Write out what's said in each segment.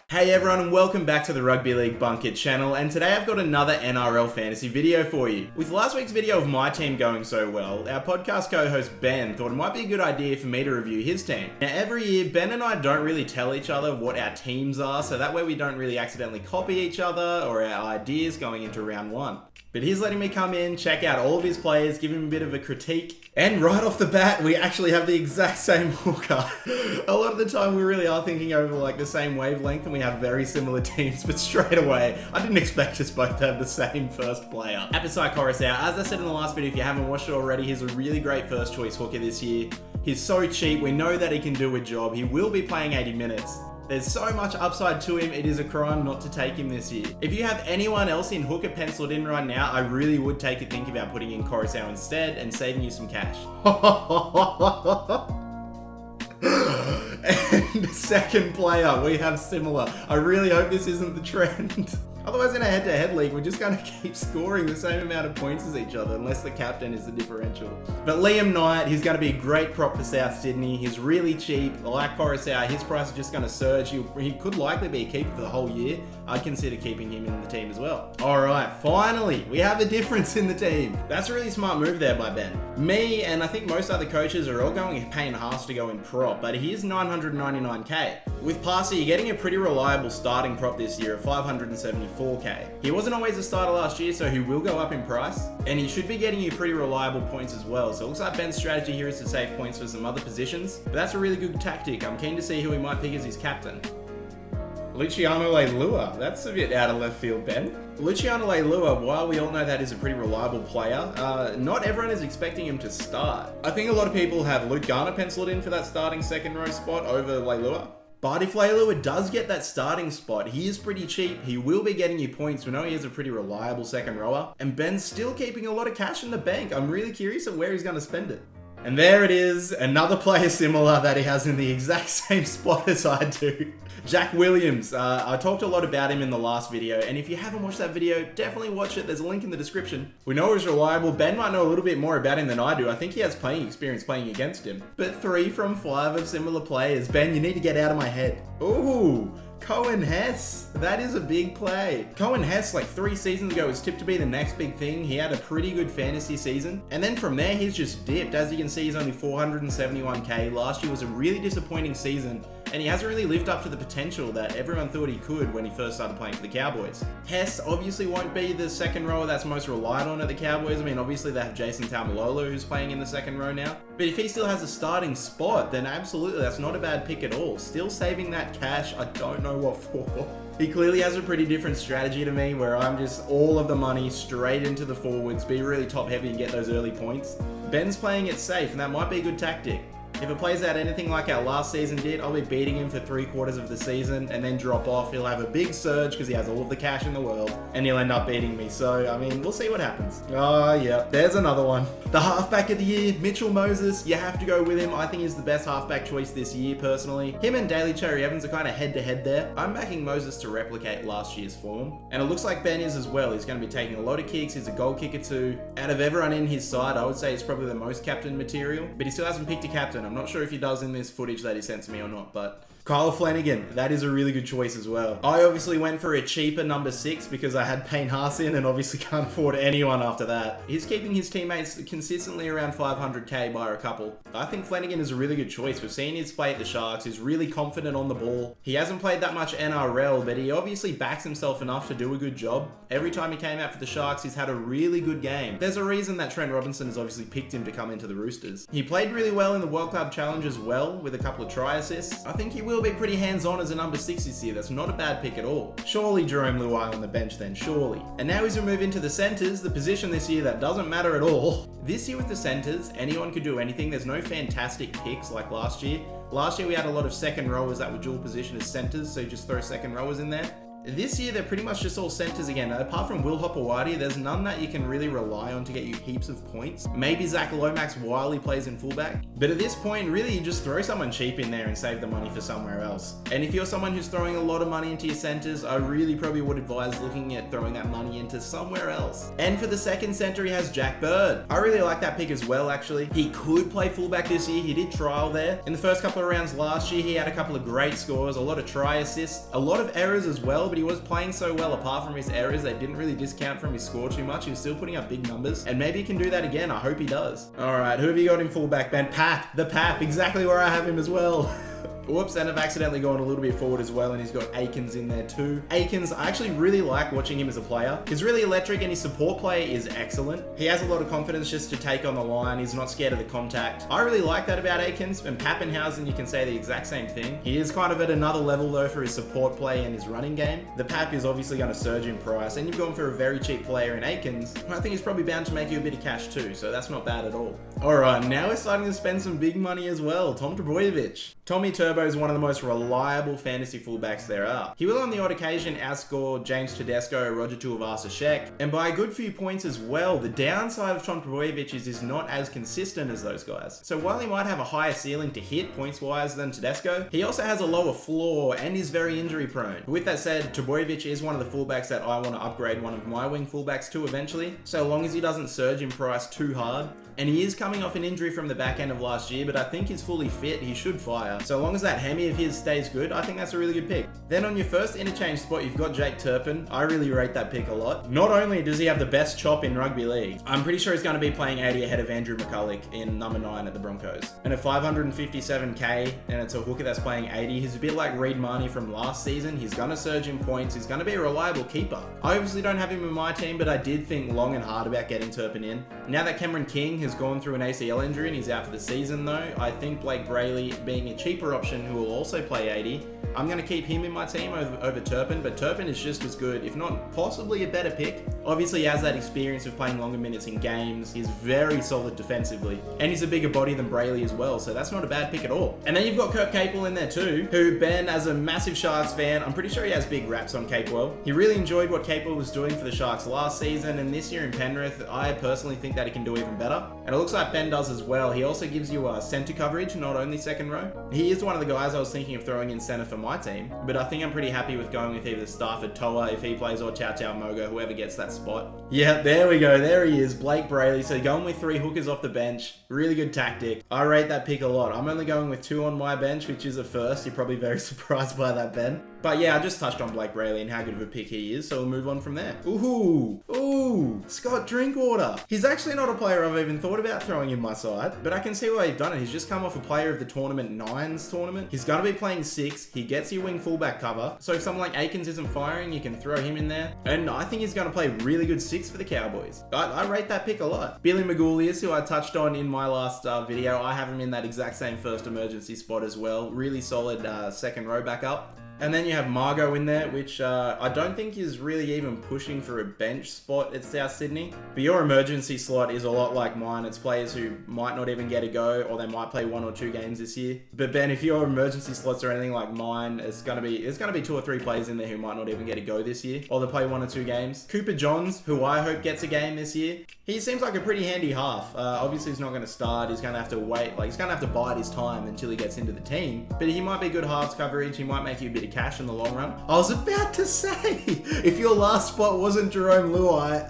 Hey everyone and welcome back to the Rugby League Bunker channel, and today I've got another NRL Fantasy video for you. With last week's video of my team going so well, our podcast co-host Ben thought it might be a good idea for me to review his team. Now every year, Ben and I don't really tell each other what our teams are, so that way we don't really accidentally copy each other or our ideas going into round one. But he's letting me come in, check out all of his players, give him a bit of a critique, and right off the bat, we actually have the exact same hooker. A lot of the time, we really are thinking over like the same wavelength, and we have very similar teams, but straight away, I didn't expect us both to have the same first player. Apasai Coruscant, as I said in the last video, if you haven't watched it already, he's a really great first choice hooker this year. He's so cheap, we know that he can do a job, he will be playing 80 minutes. There's so much upside to him, it is a crime not to take him this year. If you have anyone else in hooker penciled in right now, I really would take a think about putting in Coruscant instead and saving you some cash. And second player, we have similar. I really hope this isn't the trend. Otherwise in a head-to-head league, we're just going to keep scoring the same amount of points as each other, unless the captain is the differential. But Liam Knight, he's going to be a great prop for South Sydney. He's really cheap. Like Coruscant, his price is just going to surge. He could likely be a keeper for the whole year. I'd consider keeping him in the team as well. All right, finally, we have a difference in the team. That's a really smart move there by Ben. Me, and I think most other coaches are all going Payne Haas to go in prop, but he is 999k. With Parsi, you're getting a pretty reliable starting prop this year at 574k. He wasn't always a starter last year, so he will go up in price, and he should be getting you pretty reliable points as well. So it looks like Ben's strategy here is to save points for some other positions, but that's a really good tactic. I'm keen to see who he might pick as his captain. Luciano Leilua, that's a bit out of left field, Ben. Luciano Leilua, while we all know that is a pretty reliable player, not everyone is expecting him to start. I think a lot of people have Luke Garner penciled in for that starting second row spot over Leilua. But if Leilua does get that starting spot, he is pretty cheap. He will be getting you points. We know he is a pretty reliable second rower. And Ben's still keeping a lot of cash in the bank. I'm really curious at where he's going to spend it. And there it is, another player similar that he has in the exact same spot as I do. Jack Williams. I talked a lot about him in the last video, and if you haven't watched that video, definitely watch it. There's a link in the description. We know he's reliable. Ben might know a little bit more about him than I do. I think he has playing experience playing against him. But 3 from 5 of similar players. Ben, you need to get out of my head. Ooh. Cohen Hess, that is a big play. Cohen Hess, like 3 seasons ago, was tipped to be the next big thing. He had a pretty good fantasy season. And then from there, he's just dipped. As you can see, he's only 471k. Last year was a really disappointing season, and he hasn't really lived up to the potential that everyone thought he could when he first started playing for the Cowboys. Hess obviously won't be the second rower that's most relied on at the Cowboys. I mean, obviously they have Jason Taumalolo who's playing in the second row now. But if he still has a starting spot, then absolutely that's not a bad pick at all. Still saving that cash, I don't know what for. He clearly has a pretty different strategy to me, where I'm just all of the money straight into the forwards, be really top heavy and get those early points. Ben's playing it safe, and that might be a good tactic. If it plays out anything like our last season did, I'll be beating him for 3/4 of the season and then drop off. He'll have a big surge because he has all of the cash in the world, and he'll end up beating me. So, I mean, we'll see what happens. Oh, yeah, there's another one. The halfback of the year, Mitchell Moses. You have to go with him. I think he's the best halfback choice this year, personally. Him and Daly Cherry Evans are kind of head-to-head there. I'm backing Moses to replicate last year's form, and it looks like Ben is as well. He's going to be taking a lot of kicks. He's a goal kicker too. Out of everyone in his side, I would say he's probably the most captain material, but he still hasn't picked a captain. I'm not sure if he does in this footage that he sent to me or not, but Kyle Flanagan, that is a really good choice as well. I obviously went for a cheaper number 6 because I had Payne Haas in and obviously can't afford anyone after that. He's keeping his teammates consistently around 500k by a couple. I think Flanagan is a really good choice. We've seen his play at the Sharks. He's really confident on the ball. He hasn't played that much NRL, but he obviously backs himself enough to do a good job. Every time he came out for the Sharks, he's had a really good game. There's a reason that Trent Robinson has obviously picked him to come into the Roosters. He played really well in the World Club Challenge as well, with a couple of try assists. I think he will be pretty hands-on as a number 6 this year. That's not a bad pick at all. Surely Jerome Luai on the bench then, surely. And now as we move into the centres, the position this year that doesn't matter at all. This year with the centres, anyone could do anything. There's no fantastic picks like last year. Last year we had a lot of second rowers that were dual position as centres, so you just throw second rowers in there. This year, they're pretty much just all centers again. Apart from Will Hopewadi, there's none that you can really rely on to get you heaps of points. Maybe Zach Lomax while he plays in fullback. But at this point, really, you just throw someone cheap in there and save the money for somewhere else. And if you're someone who's throwing a lot of money into your centers, I really probably would advise looking at throwing that money into somewhere else. And for the second center, he has Jack Bird. I really like that pick as well, actually. He could play fullback this year. He did trial there. In the first couple of rounds last year, he had a couple of great scores, a lot of try assists, a lot of errors as well, but he was playing so well apart from his errors, they didn't really discount from his score too much. He was still putting up big numbers, and maybe he can do that again. I hope he does. All right, who have you got in fullback, Ben? Pap, the Pap, exactly where I have him as well. Whoops, and I've accidentally gone a little bit forward as well, and he's got Aikens in there too. Aikens, I actually really like watching him as a player. He's really electric, and his support play is excellent. He has a lot of confidence just to take on the line. He's not scared of the contact. I really like that about Aikens, and Pappenhausen, you can say the exact same thing. He is kind of at another level though for his support play and his running game. The Pap is obviously going to surge in price, and you've gone for a very cheap player in Aikens. I think he's probably bound to make you a bit of cash too, so that's not bad at all. All right, now we're starting to spend some big money as well. Tom Trbojevic. Tommy Turbo is one of the most reliable fantasy fullbacks there are. He will on the odd occasion outscore James Tedesco, Roger Tuivasa-Sheck, and by a good few points as well. The downside of Tom Trbojevic is he's not as consistent as those guys. So while he might have a higher ceiling to hit points-wise than Tedesco, he also has a lower floor and is very injury-prone. With that said, Trbojevic is one of the fullbacks that I want to upgrade one of my wing fullbacks to eventually, so long as he doesn't surge in price too hard. And he is coming off an injury from the back end of last year, but I think he's fully fit. He should fire. So long as that Hemi of his stays good, I think that's a really good pick. Then on your first interchange spot, you've got Jake Turpin. I really rate that pick a lot. Not only does he have the best chop in rugby league, I'm pretty sure he's going to be playing 80 ahead of Andrew McCulloch in number 9 at the Broncos. And at 557k, and it's a hooker that's playing 80, he's a bit like Reid Marnie from last season. He's going to surge in points. He's going to be a reliable keeper. I obviously don't have him in my team, but I did think long and hard about getting Turpin in. Now that Cameron King has gone through an ACL injury and he's out for the season though, I think Blake Brayley being a cheaper option who will also play 80, I'm going to keep him in my team over Turpin, but Turpin is just as good, if not possibly a better pick. Obviously he has that experience of playing longer minutes in games, he's very solid defensively, and he's a bigger body than Brayley as well, so that's not a bad pick at all. And then you've got Kurt Capewell in there too, who Ben, as a massive Sharks fan, I'm pretty sure he has big raps on Capewell. He really enjoyed what Capewell was doing for the Sharks last season, and this year in Penrith, I personally think that he can do even better. And it looks like Ben does as well. He also gives you centre coverage, not only second row. He is one of the guys I was thinking of throwing in centre for my team, but I think I'm pretty happy with going with either Stafford Toa if he plays or Tau Mogo, whoever gets that spot. Yeah, there we go. There he is, Blake Brayley. So going with 3 hookers off the bench, really good tactic. I rate that pick a lot. I'm only going with 2 on my bench, which is a first. You're probably very surprised by that, Ben. But yeah, I just touched on Blake Brayley and how good of a pick he is, so we'll move on from there. Ooh, Scott Drinkwater. He's actually not a player I've even thought about throwing in my side, but I can see why you've done it. He's just come off a player of the tournament 9s tournament. He's going to be playing 6. He gets you wing fullback cover, so if someone like Aikens isn't firing, you can throw him in there. And I think he's going to play really good 6 for the Cowboys. I rate that pick a lot. Billy Magoulias, who I touched on in my last video, I have him in that exact same first emergency spot as well. Really solid second row backup. And then you have Margot in there, which I don't think is really even pushing for a bench spot at South Sydney. But your emergency slot is a lot like mine. It's players who might not even get a go, or they might play 1 or 2 games this year. But Ben, if your emergency slots are anything like mine, there's gonna be 2 or 3 players in there who might not even get a go this year, or they play 1 or 2 games. Cooper Johns, who I hope gets a game this year, he seems like a pretty handy half. Obviously he's not going to start. He's going to have to wait. He's going to have to bide his time until he gets into the team. But he might be good halves coverage. He might make you a bit of cash in the long run. I was about to say, if your last spot wasn't Jerome Luai,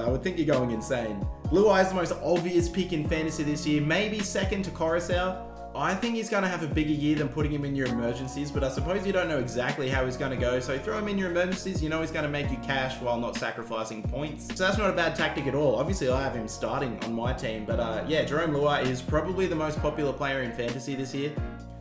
I would think you're going insane. Luai is the most obvious pick in fantasy this year. Maybe second to Coruscant. I think he's going to have a bigger year than putting him in your emergencies, but I suppose you don't know exactly how he's going to go, so throw him in your emergencies. You know he's going to make you cash while not sacrificing points. So that's not a bad tactic at all. Obviously, I have him starting on my team, but yeah, Jerome Luai is probably the most popular player in fantasy this year.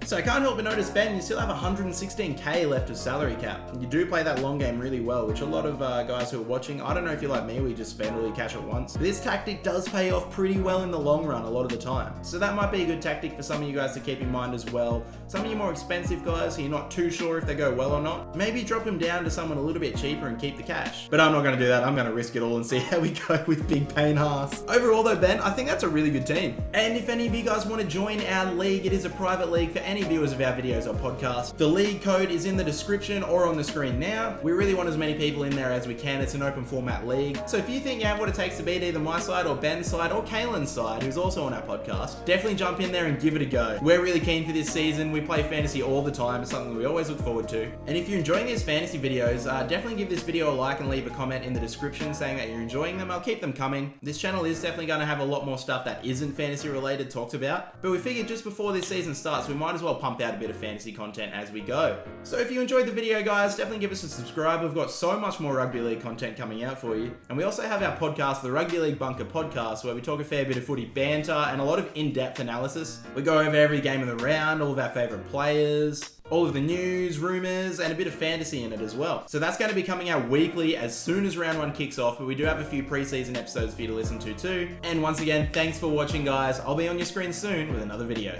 So I can't help but notice, Ben, you still have 116k left of salary cap. You do play that long game really well, which a lot of guys who are watching, I don't know if you're like me, we just spend all your cash at once. But this tactic does pay off pretty well in the long run a lot of the time. So that might be a good tactic for some of you guys to keep in mind as well. Some of you more expensive guys who you're not too sure if they go well or not, maybe drop them down to someone a little bit cheaper and keep the cash. But I'm not going to do that. I'm going to risk it all and see how we go with Big Payne Haas. Overall though, Ben, I think that's a really good team. And if any of you guys want to join our league, it is a private league for any viewers of our videos or podcasts. The league code is in the description or on the screen now. We really want as many people in there as we can. It's an open format league. So if you think you have what it takes to beat either my side or Ben's side or Kaylin's side, who's also on our podcast, definitely jump in there and give it a go. We're really keen for this season. We play fantasy all the time. It's something we always look forward to. And if you're enjoying these fantasy videos, definitely give this video a like and leave a comment in the description saying that you're enjoying them. I'll keep them coming. This channel is definitely going to have a lot more stuff that isn't fantasy related talked about, but we figured just before this season starts, we might as well pump out a bit of fantasy content as we go. So if you enjoyed the video, guys, definitely give us a subscribe. We've got so much more rugby league content coming out for you. And we also have our podcast, the Rugby League Bunker Podcast, where we talk a fair bit of footy banter and a lot of in-depth analysis. We go over every game of the round, all of our favourite players, all of the news, rumours, and a bit of fantasy in it as well. So that's going to be coming out weekly as soon as round 1 kicks off, but we do have a few pre-season episodes for you to listen to too. And once again, thanks for watching, guys. I'll be on your screen soon with another video.